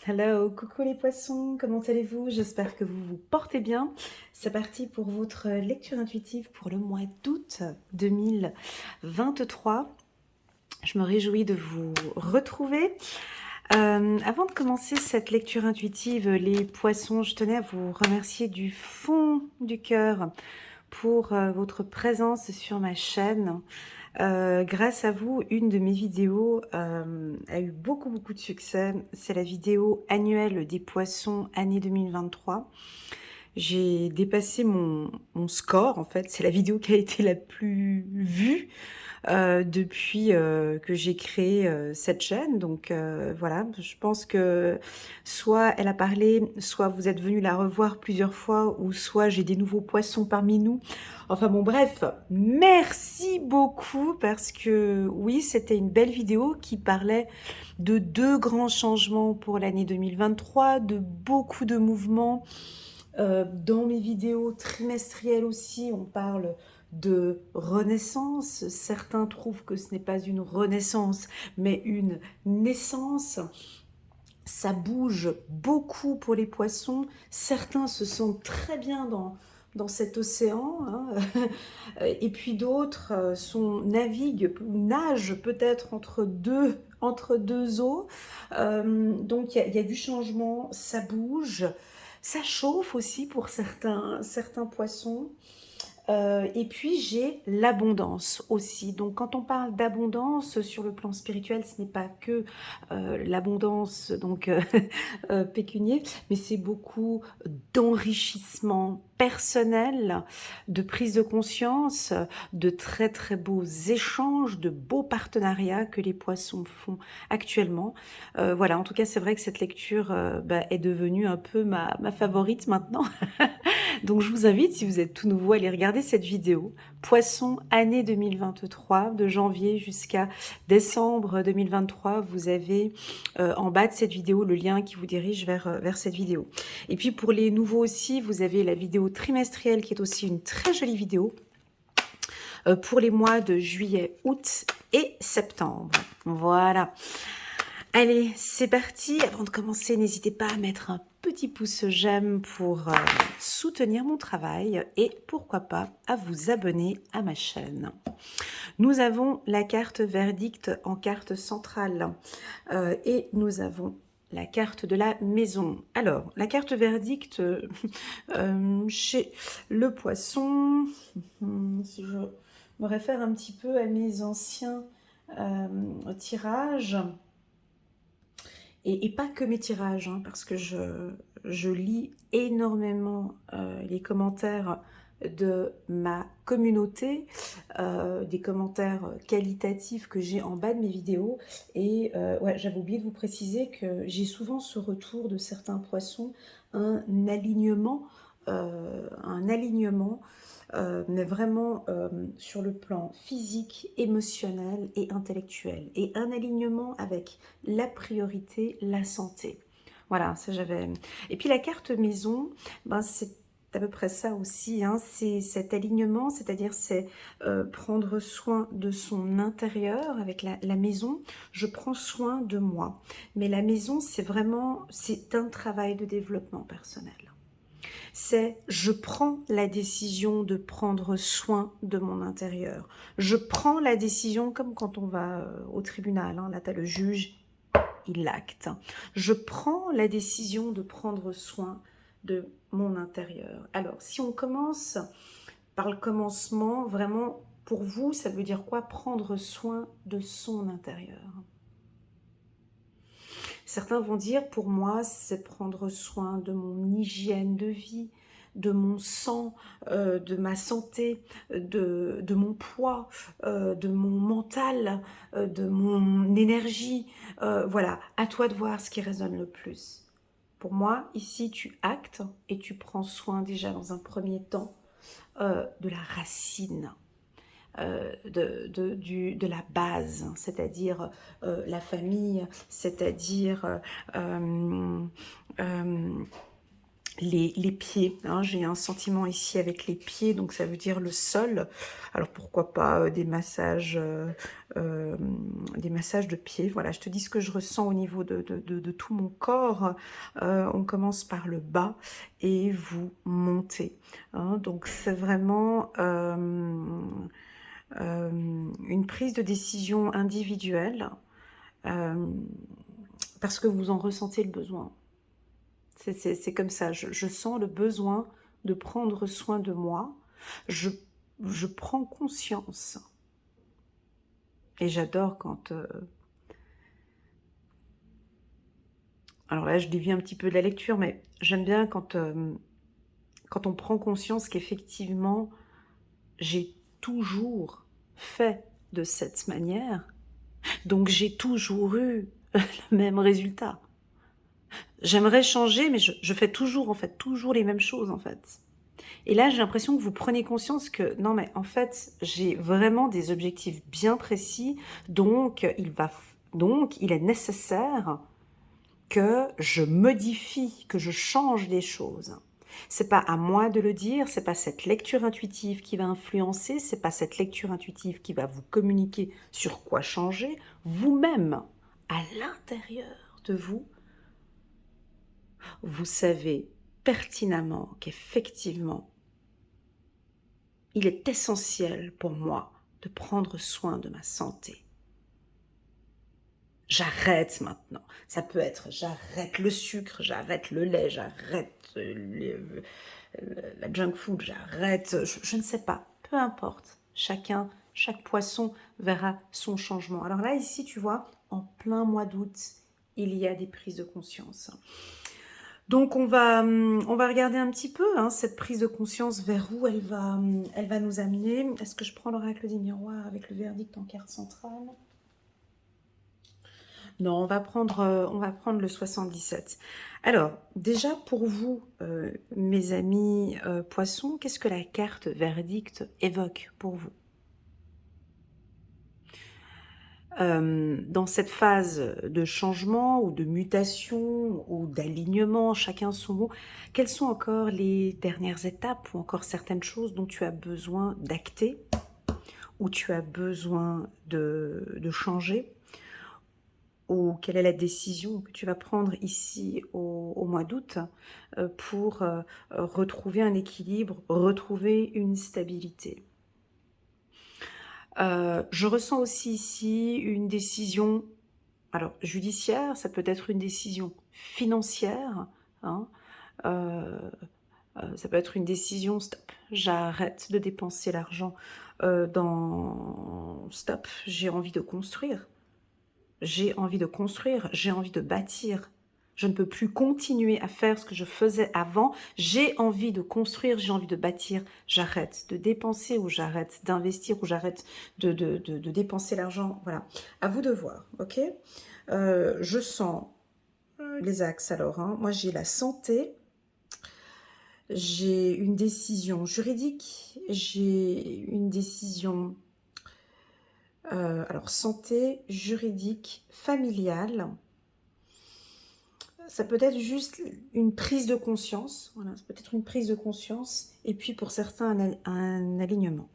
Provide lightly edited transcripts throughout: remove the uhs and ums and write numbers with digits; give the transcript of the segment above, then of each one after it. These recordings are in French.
Hello, coucou les poissons, comment allez-vous? J'espère que vous vous portez bien. C'est parti pour votre lecture intuitive pour le mois d'août 2023. Je me réjouis de vous retrouver. Avant de commencer cette lecture intuitive, les poissons, je tenais à vous remercier du fond du cœur pour votre présence sur ma chaîne. Grâce à vous, une de mes vidéos a eu beaucoup de succès. C'est la vidéo annuelle des poissons année 2023. J'ai dépassé mon score, en fait. C'est la vidéo qui a été la plus vue depuis que j'ai créé cette chaîne. Donc voilà, je pense que soit elle a parlé, soit vous êtes venu la revoir plusieurs fois, ou soit j'ai des nouveaux poissons parmi nous. Enfin bon, bref, merci beaucoup parce que oui, c'était une belle vidéo qui parlait de deux grands changements pour l'année 2023, de beaucoup de mouvements. Dans mes vidéos trimestrielles aussi, on parle de renaissance. Certains trouvent que ce n'est pas une renaissance, mais une naissance. Ça bouge beaucoup pour les poissons. Certains se sentent très bien dans cet océan, hein. Et puis d'autres naviguent ou nagent peut-être entre deux eaux. Donc il y a du changement, ça bouge. Ça chauffe aussi pour certains poissons. Et puis j'ai l'abondance aussi. Donc quand on parle d'abondance sur le plan spirituel, ce n'est pas que l'abondance donc pécunier, mais c'est beaucoup d'enrichissement personnel, de prise de conscience, de très beaux échanges, de beaux partenariats que les poissons font actuellement. Voilà, en tout cas c'est vrai que cette lecture est devenue un peu ma favorite maintenant. Donc je vous invite, si vous êtes tout nouveau, à aller regarder cette vidéo. Poisson, année 2023, de janvier jusqu'à décembre 2023. Vous avez en bas de cette vidéo le lien qui vous dirige vers cette vidéo. Et puis pour les nouveaux aussi, vous avez la vidéo trimestrielle qui est aussi une très jolie vidéo pour les mois de juillet, août et septembre. Voilà. Allez, c'est parti. Avant de commencer, n'hésitez pas à mettre un petit pouce j'aime pour soutenir mon travail et pourquoi pas à vous abonner à ma chaîne. Nous avons la carte verdict en carte centrale et nous avons la carte de la maison. Alors, la carte verdict chez le poisson, si je me réfère un petit peu à mes anciens tirages, et pas que mes tirages, hein, parce que je lis énormément les commentaires de ma communauté, des commentaires qualitatifs que j'ai en bas de mes vidéos. Et ouais, j'avais oublié de vous préciser que j'ai souvent ce retour de certains poissons, un alignement, mais vraiment sur le plan physique, émotionnel et intellectuel. Et un alignement avec la priorité, la santé. Voilà, ça j'avais... Et puis la carte maison, c'est à peu près ça aussi, hein. C'est cet alignement, c'est-à-dire c'est prendre soin de son intérieur avec la maison. Je prends soin de moi. Mais la maison, c'est un travail de développement personnel. C'est je prends la décision de prendre soin de mon intérieur. Je prends la décision comme quand on va au tribunal, hein, là tu as le juge, il acte. Je prends la décision de prendre soin de mon intérieur. Alors si on commence par le commencement, vraiment pour vous ça veut dire quoi? Prendre soin de son intérieur. Certains vont dire, pour moi, c'est prendre soin de mon hygiène de vie, de mon sang, de ma santé, de mon poids, de mon mental, de mon énergie. Voilà, à toi de voir ce qui résonne le plus. Pour moi, ici, tu actes et tu prends soin déjà dans un premier temps de la racine. De la base, c'est-à-dire la famille, c'est-à-dire les pieds, hein. J'ai un sentiment ici avec les pieds, donc ça veut dire le sol. Alors pourquoi pas des massages de pieds. Voilà, je te dis ce que je ressens au niveau de tout mon corps. On commence par le bas et vous montez, hein. Donc c'est vraiment une prise de décision individuelle euh, parce que vous en ressentez le besoin. C'est comme ça, je sens le besoin de prendre soin de moi, je, je prends conscience. Et j'adore quand... alors là, je dévie un petit peu de la lecture, mais j'aime bien quand on prend conscience qu'effectivement, j'ai toujours fait de cette manière, donc j'ai toujours eu le même résultat. J'aimerais changer, mais je fais toujours, en fait, toujours les mêmes choses, en fait. Et là, j'ai l'impression que vous prenez conscience que, non, mais en fait, j'ai vraiment des objectifs bien précis, donc donc il est nécessaire que je modifie, que je change des choses. C'est pas à moi de le dire, c'est pas cette lecture intuitive qui va influencer, c'est pas cette lecture intuitive qui va vous communiquer sur quoi changer. Vous-même, à l'intérieur de vous, vous savez pertinemment qu'effectivement, il est essentiel pour moi de prendre soin de ma santé. J'arrête maintenant. Ça peut être j'arrête le sucre, j'arrête le lait, j'arrête la junk food, j'arrête, je ne sais pas, peu importe. Chaque poisson verra son changement. Alors là, ici, tu vois, en plein mois d'août, il y a des prises de conscience. Donc on va regarder un petit peu hein, cette prise de conscience vers où elle va nous amener. Est-ce que je prends l'oracle des miroirs avec le verdict en carte centrale? Non, on va prendre le 77. Alors, déjà pour vous, mes amis poissons, qu'est-ce que la carte verdict évoque pour vous? Dans cette phase de changement ou de mutation ou d'alignement, chacun son mot, quelles sont encore les dernières étapes ou encore certaines choses dont tu as besoin d'acter ou tu as besoin de changer? Ou quelle est la décision que tu vas prendre ici au mois d'août pour retrouver un équilibre, retrouver une stabilité. Je ressens aussi ici une décision, alors judiciaire, ça peut être une décision financière, hein, ça peut être une décision, stop, j'arrête de dépenser l'argent stop, j'ai envie de construire. J'ai envie de construire, j'ai envie de bâtir. Je ne peux plus continuer à faire ce que je faisais avant. J'ai envie de construire, j'ai envie de bâtir. J'arrête de dépenser ou j'arrête d'investir ou j'arrête de dépenser l'argent. Voilà, à vous de voir, ok. Je sens les axes alors. Hein. Moi, j'ai la santé, j'ai une décision juridique, j'ai une décision... alors, santé, juridique, familiale, ça peut être juste une prise de conscience, voilà, ça peut être une prise de conscience, et puis pour certains, un alignement.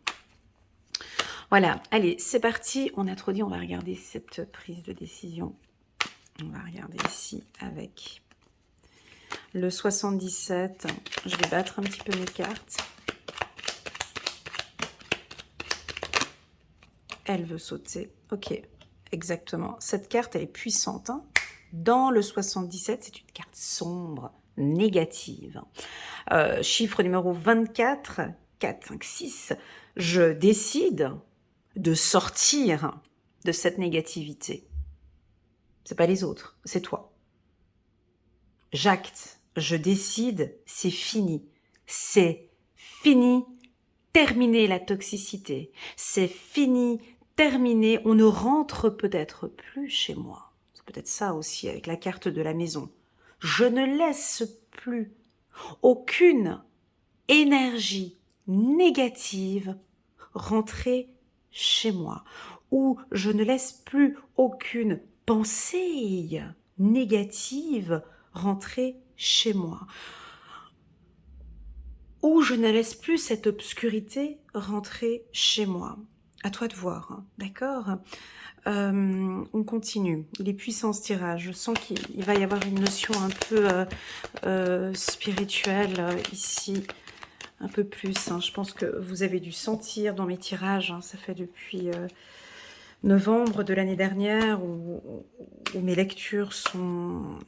Voilà, allez, c'est parti, on a trop dit, on va regarder cette prise de décision. On va regarder ici avec le 77, je vais battre un petit peu mes cartes. Elle veut sauter, ok, exactement. Cette carte, elle est puissante, hein. Dans le 77, c'est une carte sombre, négative. Chiffre numéro 24, 4, 5, 6. Je décide de sortir de cette négativité. C'est pas les autres, c'est toi. J'acte, je décide, c'est fini. C'est fini, terminé la toxicité. C'est fini, terminé, on ne rentre peut-être plus chez moi. C'est peut-être ça aussi avec la carte de la maison. Je ne laisse plus aucune énergie négative rentrer chez moi, où je ne laisse plus aucune pensée négative rentrer chez moi. ou je ne laisse plus cette obscurité rentrer chez moi. À toi de voir, hein, d'accord? On continue. Il est puissant ce tirage. Je sens qu'il va y avoir une notion un peu spirituelle ici, un peu plus. Hein. Je pense que vous avez dû sentir dans mes tirages, hein, ça fait depuis novembre de l'année dernière où mes lectures sont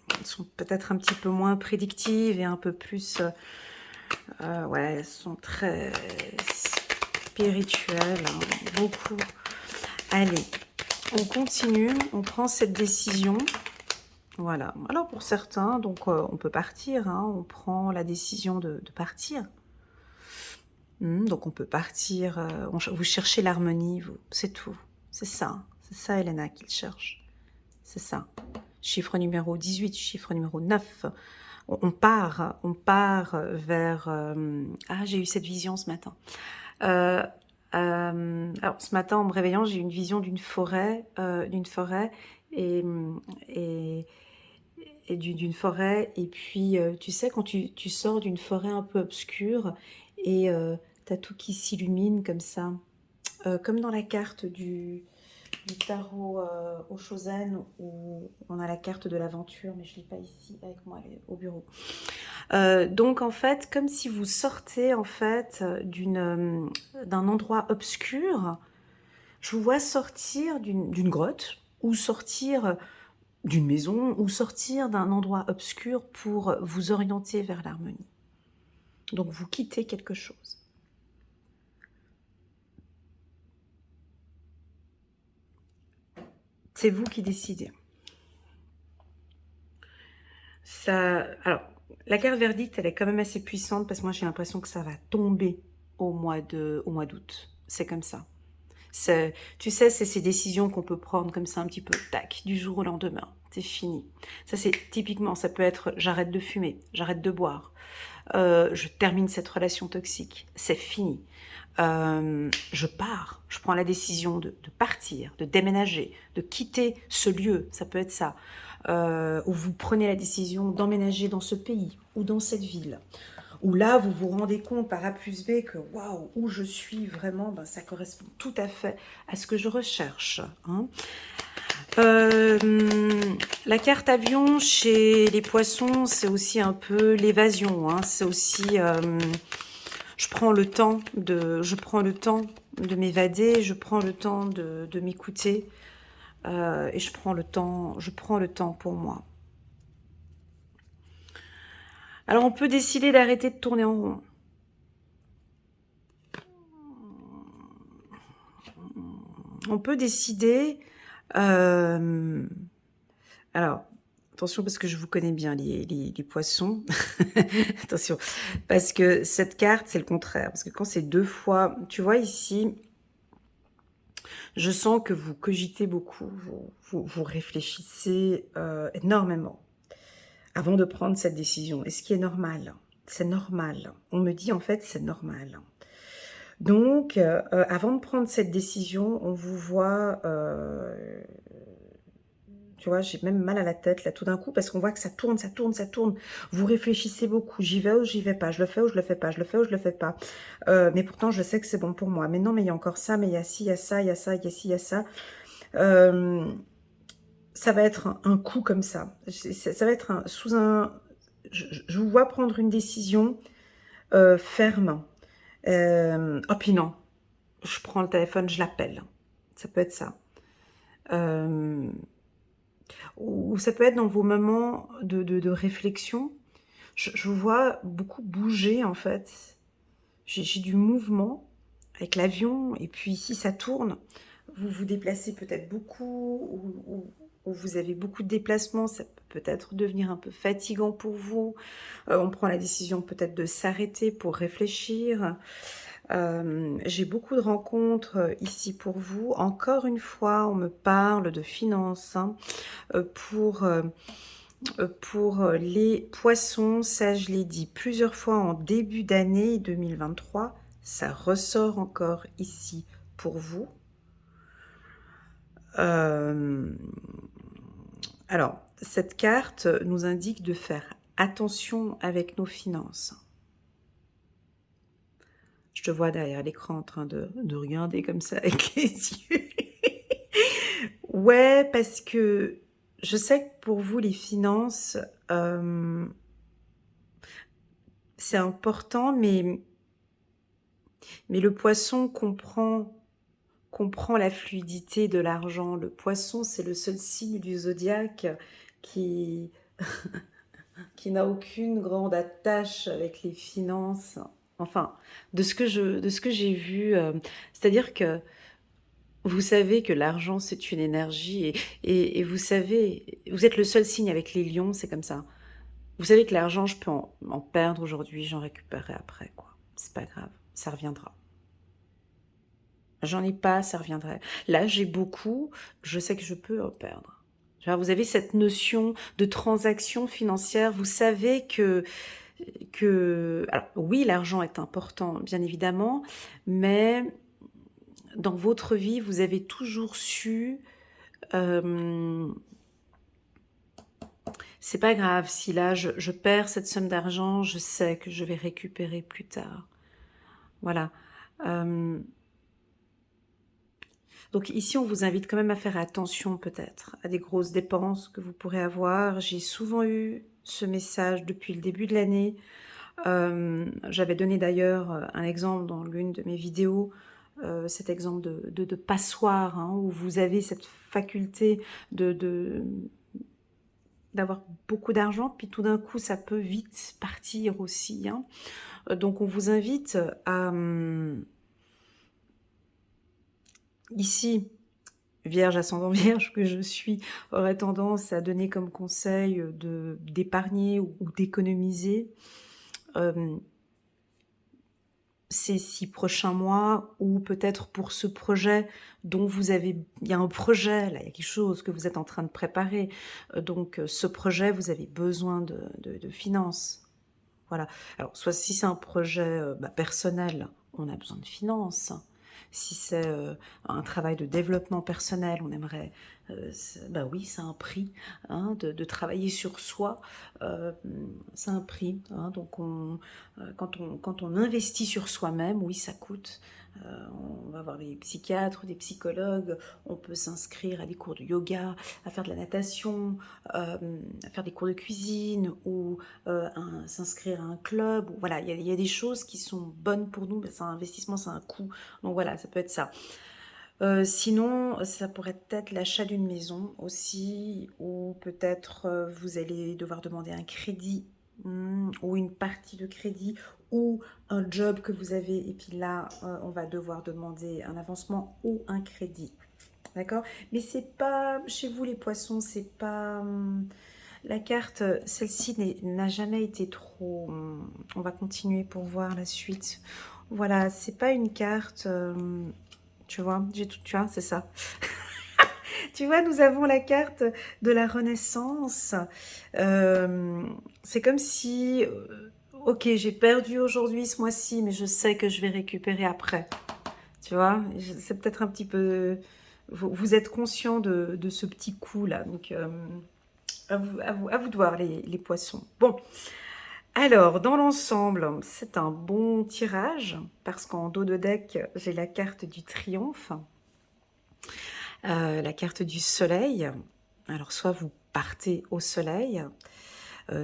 peut-être un petit peu moins prédictives et un peu plus... ouais, elles sont très spirituelles, hein, beaucoup. Allez, on continue, on prend cette décision. Voilà. Alors pour certains, donc on peut partir, hein, on prend la décision de partir. Donc on peut partir, vous cherchez l'harmonie, vous, c'est tout. C'est ça Elena qu'il cherche. C'est ça. Chiffre numéro 18, chiffre numéro 9. On part vers... ah, j'ai eu cette vision ce matin. Alors ce matin, en me réveillant, j'ai eu une vision d'une forêt, et, d'une forêt. Et puis, tu sais, quand tu sors d'une forêt un peu obscure et t'as tout qui s'illumine comme ça, comme dans la carte du tarot au Chosen où on a la carte de l'aventure, mais je ne l'ai pas ici avec moi, elle est au bureau. Donc en fait, comme si vous sortez en fait d'un endroit obscur, je vous vois sortir d'une grotte ou sortir d'une maison ou sortir d'un endroit obscur pour vous orienter vers l'harmonie. Donc vous quittez quelque chose. C'est vous qui décidez. Ça, alors, la carte verdict, elle est quand même assez puissante parce que moi j'ai l'impression que ça va tomber au mois d'août. C'est comme ça. Tu sais, c'est ces décisions qu'on peut prendre comme ça un petit peu, tac, du jour au lendemain. C'est fini. Ça, c'est typiquement, ça peut être j'arrête de fumer, j'arrête de boire, je termine cette relation toxique, c'est fini. Je pars, je prends la décision de partir, de déménager, de quitter ce lieu, ça peut être ça. Ou vous prenez la décision d'emménager dans ce pays ou dans cette ville. Où là, vous vous rendez compte par A plus B que waouh, où je suis vraiment, ben, ça correspond tout à fait à ce que je recherche. Hein. La carte avion chez les poissons, c'est aussi un peu l'évasion. Hein. C'est aussi, je prends le temps de m'évader, je prends le temps de m'écouter et je prends le temps pour moi. Alors on peut décider d'arrêter de tourner en rond. On peut décider... alors, attention parce que je vous connais bien, les poissons. Attention, parce que cette carte, c'est le contraire. Parce que quand c'est deux fois... Tu vois ici, je sens que vous cogitez beaucoup, vous réfléchissez énormément avant de prendre cette décision. Et ce qui est normal, c'est normal. On me dit en fait, c'est normal. Donc, avant de prendre cette décision, on vous voit, tu vois, j'ai même mal à la tête là tout d'un coup parce qu'on voit que ça tourne, ça tourne, ça tourne. Vous réfléchissez beaucoup, j'y vais ou j'y vais pas, je le fais ou je le fais pas, je le fais ou je le fais pas. Mais pourtant, je sais que c'est bon pour moi. Mais non, mais il y a encore ça, mais il y a ci, il y a ça, il y a ça, il y a ci, il y a ça. Ça va être un coup comme ça. Ça va être sous un... Je vous vois prendre une décision ferme. Oh puis non, je prends le téléphone, je l'appelle. Ça peut être ça. Ou ça peut être dans vos moments de réflexion. Je vous vois beaucoup bouger en fait. J'ai du mouvement avec l'avion et puis ici ça tourne. Vous vous déplacez peut-être beaucoup ou vous avez beaucoup de déplacements. Ça peut peut-être devenir un peu fatigant pour vous. On prend la décision peut-être de s'arrêter pour réfléchir. J'ai beaucoup de rencontres ici pour vous. Encore une fois, on me parle de finances hein, pour les poissons. Ça, je l'ai dit plusieurs fois en début d'année 2023. Ça ressort encore ici pour vous. Alors, cette carte nous indique de faire attention avec nos finances. Je te vois derrière l'écran en train de regarder comme ça avec les yeux. Ouais, parce que je sais que pour vous, les finances, c'est important, mais le poisson comprend la fluidité de l'argent. Le poisson, c'est le seul signe du zodiaque qui, qui n'a aucune grande attache avec les finances. Enfin, de ce que j'ai vu, c'est-à-dire que vous savez que l'argent, c'est une énergie et vous savez, vous êtes le seul signe avec les lions, c'est comme ça. Vous savez que l'argent, je peux en perdre aujourd'hui, j'en récupérerai après, quoi. C'est pas grave, ça reviendra. J'en ai pas, ça reviendrait. Là, j'ai beaucoup, je sais que je peux en perdre. Vous avez cette notion de transaction financière, vous savez alors oui, l'argent est important, bien évidemment, mais dans votre vie, vous avez toujours su, euh, c'est pas grave, si là je perds cette somme d'argent, je sais que je vais récupérer plus tard. Voilà. Euh, Donc ici, on vous invite quand même à faire attention peut-être à des grosses dépenses que vous pourrez avoir. J'ai souvent eu ce message depuis le début de l'année. J'avais donné d'ailleurs un exemple dans l'une de mes vidéos, cet exemple de passoire, hein, où vous avez cette faculté d'avoir beaucoup d'argent, puis tout d'un coup, ça peut vite partir aussi, hein. Donc on vous invite à... ici, Vierge, ascendant Vierge que je suis, aurait tendance à donner comme conseil d'épargner ou d'économiser ces 6 prochains mois, ou peut-être pour ce projet dont il y a un projet, là, il y a quelque chose que vous êtes en train de préparer. Donc ce projet, vous avez besoin de finances. Voilà. Alors, soit si c'est un projet personnel, on a besoin de finances. Si c'est un travail de développement personnel, on aimerait, bah oui, c'est un prix, hein, de travailler sur soi, euh, c'est un prix, hein. Donc quand on investit sur soi-même, oui, ça coûte. On va voir des psychiatres, des psychologues, on peut s'inscrire à des cours de yoga, à faire de la natation, à faire des cours de cuisine, ou s'inscrire à un club. Voilà, il y a des choses qui sont bonnes pour nous, c'est un investissement, c'est un coût. Donc voilà, ça peut être ça. Sinon, ça pourrait être l'achat d'une maison aussi, ou peut-être vous allez devoir demander un crédit, ou une partie de crédit, ou un job que vous avez, et puis là, on va devoir demander un avancement ou un crédit. D'accord? Mais c'est pas, chez vous les poissons, c'est pas... la carte, celle-ci n'a jamais été trop... On va continuer pour voir la suite. Voilà, c'est pas une carte... tu vois, j'ai tout, tu vois, c'est ça. Tu vois, nous avons la carte de la Renaissance. C'est comme si... ok, j'ai perdu aujourd'hui, ce mois-ci, mais je sais que je vais récupérer après. Tu vois, c'est peut-être un petit peu... Vous êtes conscient de ce petit coup-là. Donc... à vous de voir les poissons. Bon, alors, dans l'ensemble, c'est un bon tirage, parce qu'en dos de deck, j'ai la carte du triomphe, la carte du soleil. Alors, soit vous partez au soleil,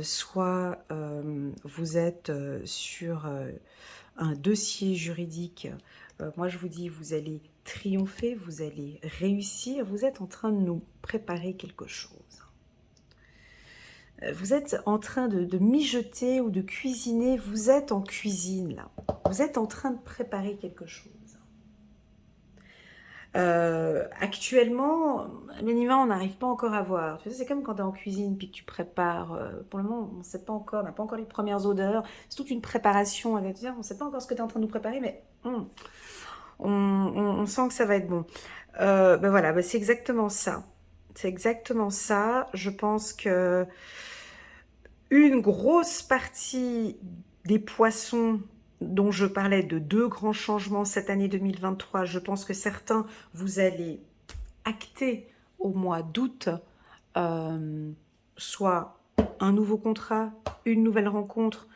soit vous êtes sur un dossier juridique. Moi, je vous dis, vous allez triompher, vous allez réussir, vous êtes en train de nous préparer quelque chose. Vous êtes en train de mijoter ou de cuisiner, vous êtes en cuisine là. Vous êtes en train de préparer quelque chose. Actuellement, minimum, on n'arrive pas encore à voir. C'est comme quand tu es en cuisine puis que tu prépares. Pour le moment, on ne sait pas encore, on n'a pas encore les premières odeurs. C'est toute une préparation. On ne sait pas encore ce que tu es en train de nous préparer, mais on sent que ça va être bon. Ben voilà, ben c'est exactement ça. C'est exactement ça. Je pense que une grosse partie des poissons dont je parlais, de 2 grands changements cette année 2023, je pense que certains, vous allez acter au mois d'août, soit un nouveau contrat, une nouvelle rencontre,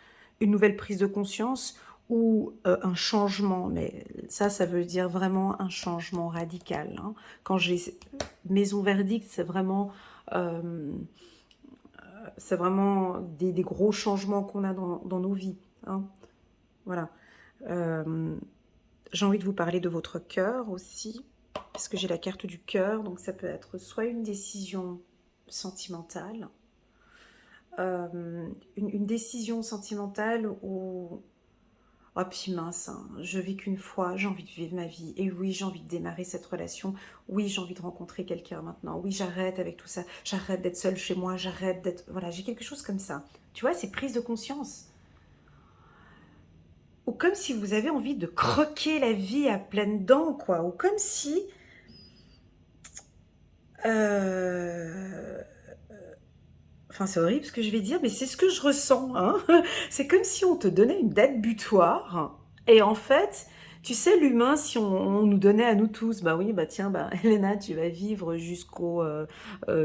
une nouvelle prise de conscience, ou un changement, mais ça veut dire vraiment un changement radical, hein. Quand j'ai maison verdict, euh, c'est vraiment des gros changements qu'on a dans nos vies, hein. Voilà. Euh, j'ai envie de vous parler de votre cœur aussi, parce que j'ai la carte du cœur, donc ça peut être soit une décision sentimentale, une décision sentimentale où oh puis mince, hein, je vis qu'une fois, j'ai envie de vivre ma vie. Et oui, j'ai envie de démarrer cette relation. Oui, j'ai envie de rencontrer quelqu'un maintenant. Oui, j'arrête avec tout ça. J'arrête d'être seule chez moi. J'arrête d'être... Voilà, j'ai quelque chose comme ça. Tu vois, c'est prise de conscience. Ou comme si vous avez envie de croquer la vie à pleines dents, quoi. Ou comme si... Enfin, c'est horrible ce que je vais dire, mais c'est ce que je ressens, hein. C'est comme si on te donnait une date butoir. Et en fait, tu sais, l'humain, si on nous donnait à nous tous, bah oui, bah tiens, bah Elena, tu vas vivre jusqu'au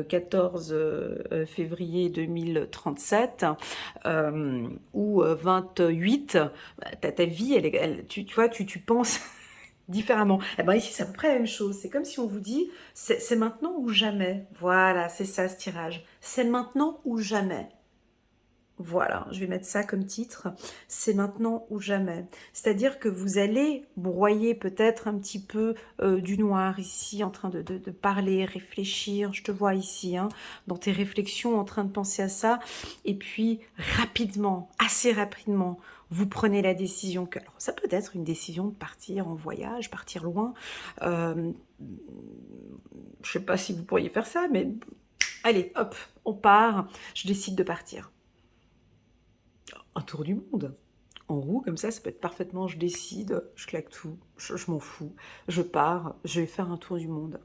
14 février 2037 ou 28, bah, ta vie, tu vois, tu penses différemment. Eh ben ici, c'est à peu près la même chose. C'est comme si on vous dit, c'est maintenant ou jamais. Voilà, c'est ça ce tirage. C'est maintenant ou jamais. Voilà, je vais mettre ça comme titre. C'est maintenant ou jamais. C'est-à-dire que vous allez broyer peut-être un petit peu du noir ici, en train de parler, réfléchir. Je te vois ici, hein, dans tes réflexions, en train de penser à ça. Et puis, rapidement, assez rapidement, vous prenez la décision que... Alors, ça peut être une décision de partir en voyage, partir loin. Je ne sais pas si vous pourriez faire ça, mais allez, hop, on part. Je décide de partir. Un tour du monde. En roue, comme ça peut être parfaitement, je décide, je claque tout, je m'en fous, je pars, je vais faire un tour du monde.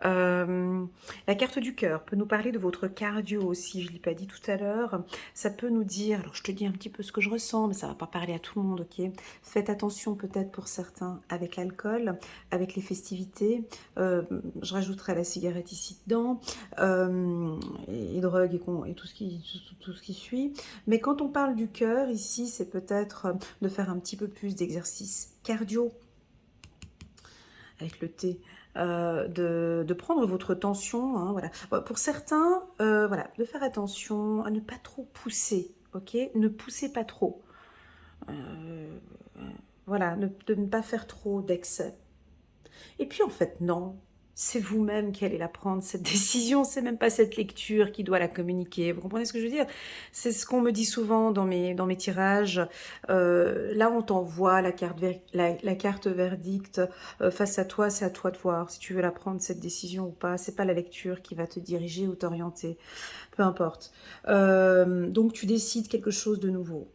La carte du cœur peut nous parler de votre cardio aussi, je ne l'ai pas dit tout à l'heure. Ça peut nous dire, alors je te dis un petit peu ce que je ressens, mais ça ne va pas parler à tout le monde, ok? Faites attention peut-être pour certains avec l'alcool, avec les festivités. Je rajouterai la cigarette ici dedans, et drogue et tout ce qui suit. Mais quand on parle du cœur, ici, c'est peut-être de faire un petit peu plus d'exercice cardio, avec le thé, de prendre votre tension, hein, voilà. Pour certains, voilà, de faire attention à ne pas trop pousser, ok? Ne poussez pas trop. Voilà, de ne pas faire trop d'excès. Et puis en fait, non. C'est vous-même qui allez la prendre, cette décision. C'est même pas cette lecture qui doit la communiquer. Vous comprenez ce que je veux dire? C'est ce qu'on me dit souvent dans mes tirages. Là, on t'envoie la carte verdict face à toi. C'est à toi de voir si tu veux la prendre, cette décision ou pas. C'est pas la lecture qui va te diriger ou t'orienter. Peu importe. Donc, tu décides quelque chose de nouveau.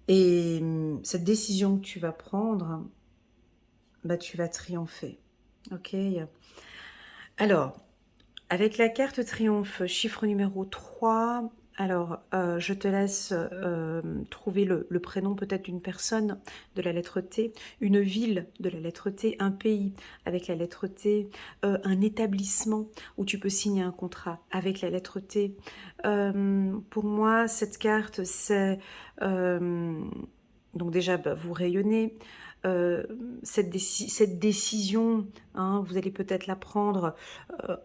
Et cette décision que tu vas prendre, bah, tu vas triompher. Ok? Alors, avec la carte triomphe, chiffre numéro 3, alors je te laisse trouver le prénom peut-être d'une personne de la lettre T, une ville de la lettre T, un pays avec la lettre T, un établissement où tu peux signer un contrat avec la lettre T. Pour moi, cette carte, c'est... donc déjà, bah, vous rayonnez. Euh, cette décision, hein, vous allez peut-être la prendre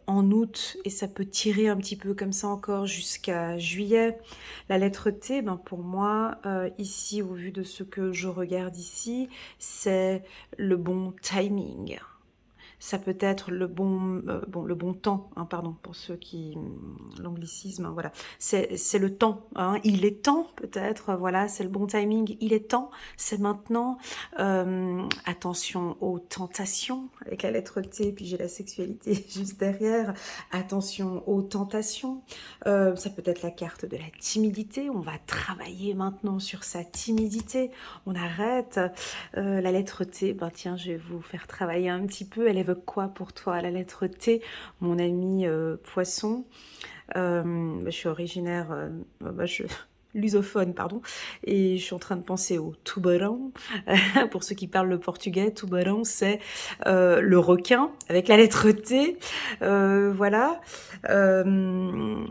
en août et ça peut tirer un petit peu comme ça encore jusqu'à juillet. La lettre T, ben pour moi, ici, au vu de ce que je regarde ici, c'est le bon timing. Ça peut être le bon temps, hein, pardon, pour ceux qui... L'anglicisme, hein, voilà. C'est le temps, hein, il est temps peut-être, voilà, c'est le bon timing, il est temps, c'est maintenant. Attention aux tentations, avec la lettre T, puis j'ai la sexualité juste derrière. Attention aux tentations. Ça peut être la carte de la timidité, on va travailler maintenant sur sa timidité, on arrête. La lettre T, ben tiens, je vais vous faire travailler un petit peu. Elle évoque quoi pour toi, la lettre T, mon ami poisson? Je suis originaire, lusophone, pardon, et je suis en train de penser au tubarão. Pour ceux qui parlent le portugais, tubarão, c'est le requin, avec la lettre T. Voilà. Euh,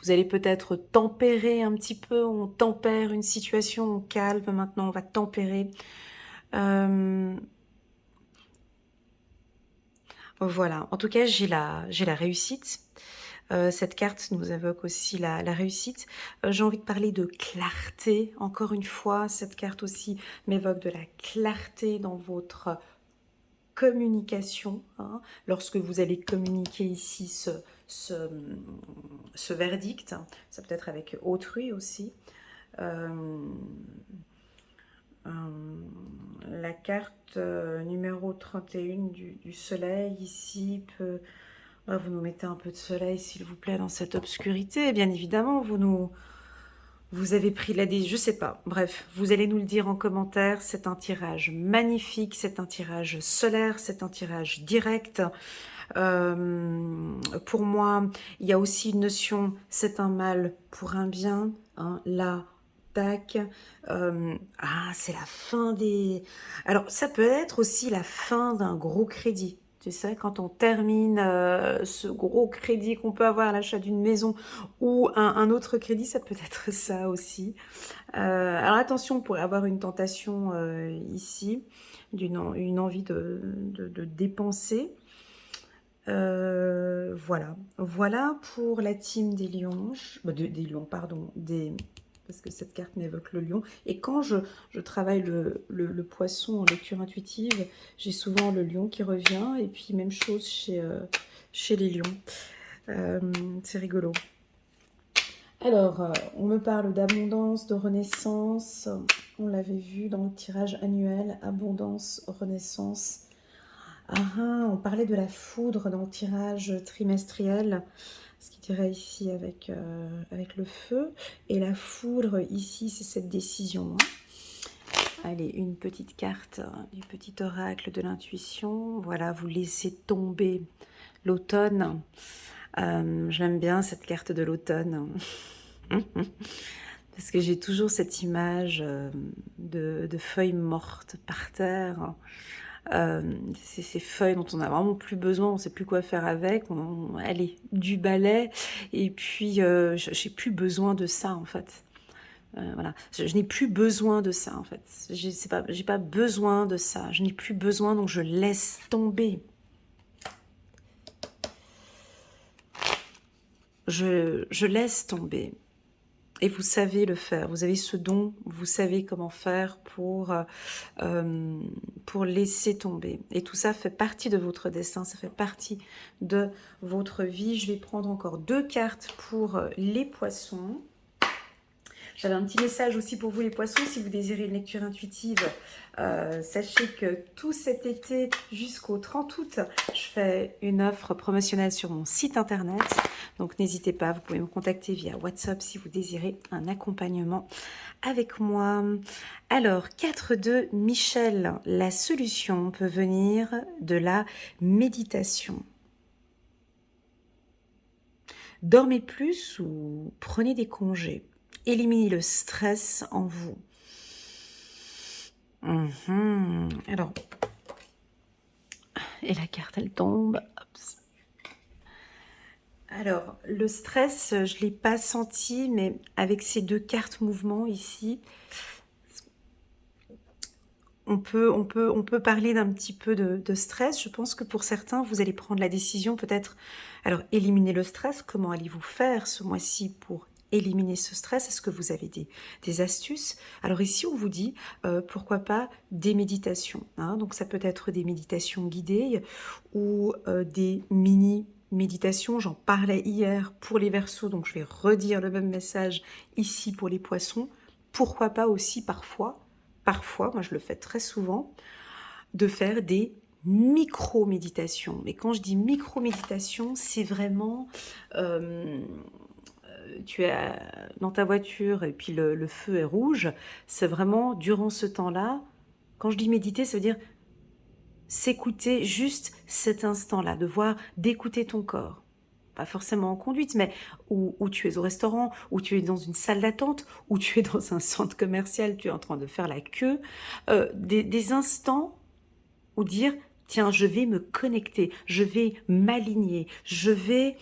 Vous allez peut-être tempérer un petit peu, on tempère une situation, on calme, maintenant on va tempérer. Voilà, en tout cas j'ai la réussite. Cette carte nous évoque aussi la réussite. J'ai envie de parler de clarté, encore une fois, cette carte aussi m'évoque de la clarté dans votre communication, hein, lorsque vous allez communiquer ici ce, ce verdict, ça peut être avec autrui aussi. La carte numéro 31 du soleil ici peut... vous nous mettez un peu de soleil s'il vous plaît dans cette obscurité, bien évidemment vous avez pris la décision, je sais pas, bref, vous allez nous le dire en commentaire, c'est un tirage magnifique, c'est un tirage solaire, c'est un tirage direct. Pour moi, il y a aussi une notion, c'est un mal pour un bien, hein, là, tac, c'est la fin des... Alors, ça peut être aussi la fin d'un gros crédit. Tu sais, quand on termine ce gros crédit qu'on peut avoir à l'achat d'une maison ou un autre crédit, ça peut être ça aussi. Alors attention, on pourrait avoir une tentation ici, une envie de dépenser. Voilà. Voilà pour la team des lions, des lions, pardon, parce que cette carte m'évoque le lion. Et quand je travaille le poisson en lecture intuitive, j'ai souvent le lion qui revient, et puis même chose chez les lions. C'est rigolo. Alors, on me parle d'abondance, de renaissance. On l'avait vu dans le tirage annuel, abondance, renaissance. On parlait de la foudre dans le tirage trimestriel, ce qui dirait ici avec, avec le feu. Et la foudre ici, c'est cette décision. Allez, une petite carte du petit oracle de l'intuition. Voilà, vous laissez tomber l'automne. J'aime bien cette carte de l'automne. Parce que j'ai toujours cette image de feuilles mortes par terre. C'est ces feuilles dont on n'a vraiment plus besoin, on ne sait plus quoi faire avec. Allez, du balai. Et puis, j'ai plus besoin de ça, en fait. Voilà, je n'ai plus besoin de ça, en fait. J'ai pas besoin de ça. Je n'ai plus besoin, donc je laisse tomber. Je laisse tomber. Et vous savez le faire, vous avez ce don, vous savez comment faire pour laisser tomber. Et tout ça fait partie de votre destin, ça fait partie de votre vie. Je vais prendre encore 2 cartes pour les poissons. J'avais un petit message aussi pour vous les poissons, si vous désirez une lecture intuitive, sachez que tout cet été jusqu'au 30 août, je fais une offre promotionnelle sur mon site internet. Donc n'hésitez pas, vous pouvez me contacter via WhatsApp si vous désirez un accompagnement avec moi. Alors, 4-2, Michel, la solution peut venir de la méditation. Dormez plus ou prenez des congés. Éliminez le stress en vous. Alors, et la carte, elle tombe. Hop. Alors, le stress, je ne l'ai pas senti, mais avec ces 2 cartes mouvement ici, on peut parler d'un petit peu de stress. Je pense que pour certains, vous allez prendre la décision peut-être, alors éliminer le stress, comment allez-vous faire ce mois-ci pour éliminer ce stress? Est-ce que vous avez des astuces? Alors ici, on vous dit, pourquoi pas des méditations, hein. Donc ça peut être des méditations guidées ou des mini-méditations. J'en parlais hier pour les Verseaux, donc je vais redire le même message ici pour les Poissons. Pourquoi pas aussi parfois, moi je le fais très souvent, de faire des micro-méditations. Mais quand je dis micro-méditation, c'est vraiment... tu es dans ta voiture et puis le feu est rouge, c'est vraiment durant ce temps-là, quand je dis méditer, ça veut dire s'écouter juste cet instant-là, d'écouter ton corps. Pas forcément en conduite, mais où tu es au restaurant, où tu es dans une salle d'attente, où tu es dans un centre commercial, tu es en train de faire la queue, des instants où dire, tiens, je vais me connecter, je vais m'aligner, je vais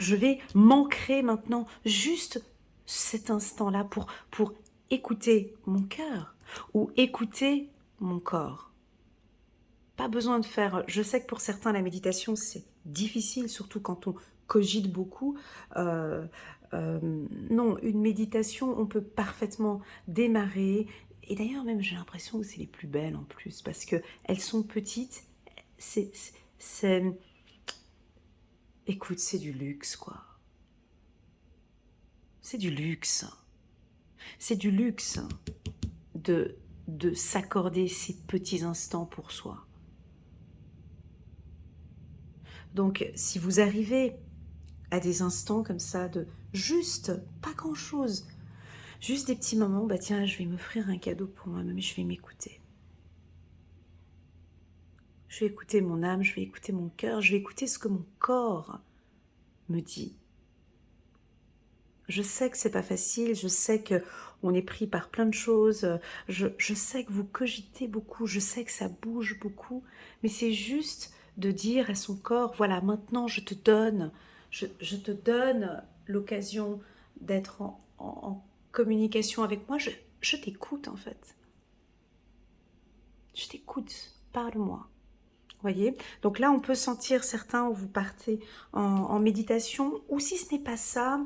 Je vais m'ancrer maintenant juste cet instant-là pour écouter mon cœur ou écouter mon corps. Pas besoin de faire... Je sais que pour certains, la méditation, c'est difficile, surtout quand on cogite beaucoup. Euh, non, une méditation, on peut parfaitement démarrer. Et d'ailleurs, même, j'ai l'impression que c'est les plus belles en plus, parce qu'elles sont petites. C'est... Écoute, c'est du luxe, quoi. C'est du luxe. C'est du luxe de s'accorder ces petits instants pour soi. Donc, si vous arrivez à des instants comme ça de juste, pas grand-chose, juste des petits moments, bah tiens, je vais m'offrir un cadeau pour moi-même, je vais m'écouter. Je vais écouter mon âme, je vais écouter mon cœur, je vais écouter ce que mon corps me dit. Je sais que c'est pas facile, je sais que on est pris par plein de choses, je sais que vous cogitez beaucoup, je sais que ça bouge beaucoup, mais c'est juste de dire à son corps, voilà, maintenant je te donne l'occasion d'être en communication avec moi, je t'écoute en fait. Je t'écoute, parle-moi. Voyez, donc là on peut sentir certains où vous partez en méditation, ou si ce n'est pas ça,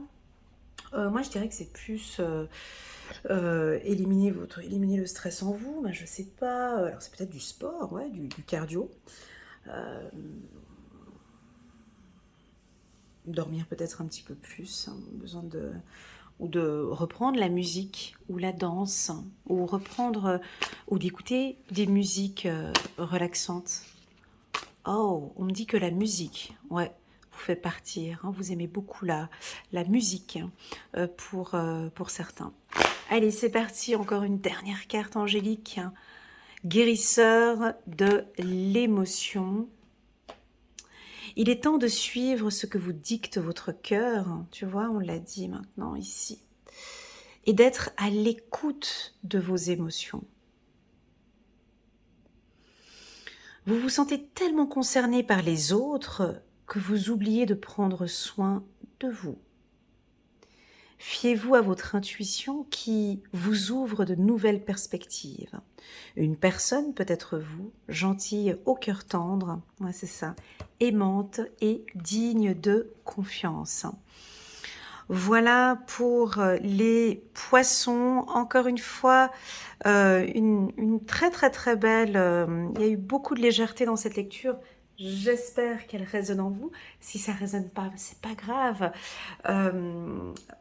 moi je dirais que c'est plus éliminer le stress en vous, ben, je sais pas, alors c'est peut-être du sport, ouais, du cardio, dormir peut-être un petit peu plus, hein, besoin ou de reprendre la musique ou la danse, ou reprendre ou d'écouter des musiques relaxantes. Oh, on me dit que la musique, ouais, vous fait partir, hein, vous aimez beaucoup la musique pour certains. Allez, c'est parti, encore une dernière carte angélique, hein. Guérisseur de l'émotion. Il est temps de suivre ce que vous dicte votre cœur, tu vois, on l'a dit maintenant ici, et d'être à l'écoute de vos émotions. Vous vous sentez tellement concerné par les autres que vous oubliez de prendre soin de vous. Fiez-vous à votre intuition qui vous ouvre de nouvelles perspectives. Une personne peut être vous, gentille au cœur tendre, ouais, c'est ça, aimante et digne de confiance. Voilà pour les poissons. Encore une fois, une très très très belle... il y a eu beaucoup de légèreté dans cette lecture. J'espère qu'elle résonne en vous. Si ça ne résonne pas, c'est pas grave.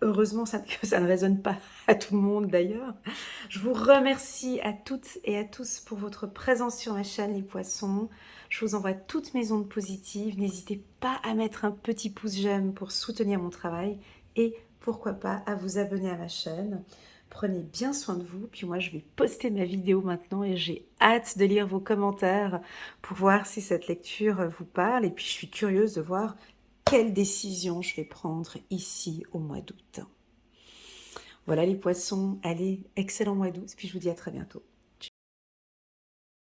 Heureusement que ça ne résonne pas à tout le monde d'ailleurs. Je vous remercie à toutes et à tous pour votre présence sur ma chaîne Les Poissons. Je vous envoie toutes mes ondes positives. N'hésitez pas à mettre un petit pouce j'aime pour soutenir mon travail. Et pourquoi pas à vous abonner à ma chaîne. Prenez bien soin de vous. Puis moi, je vais poster ma vidéo maintenant et j'ai hâte de lire vos commentaires pour voir si cette lecture vous parle. Et puis, je suis curieuse de voir quelle décision je vais prendre ici au mois d'août. Voilà les poissons. Allez, excellent mois d'août. Puis je vous dis à très bientôt.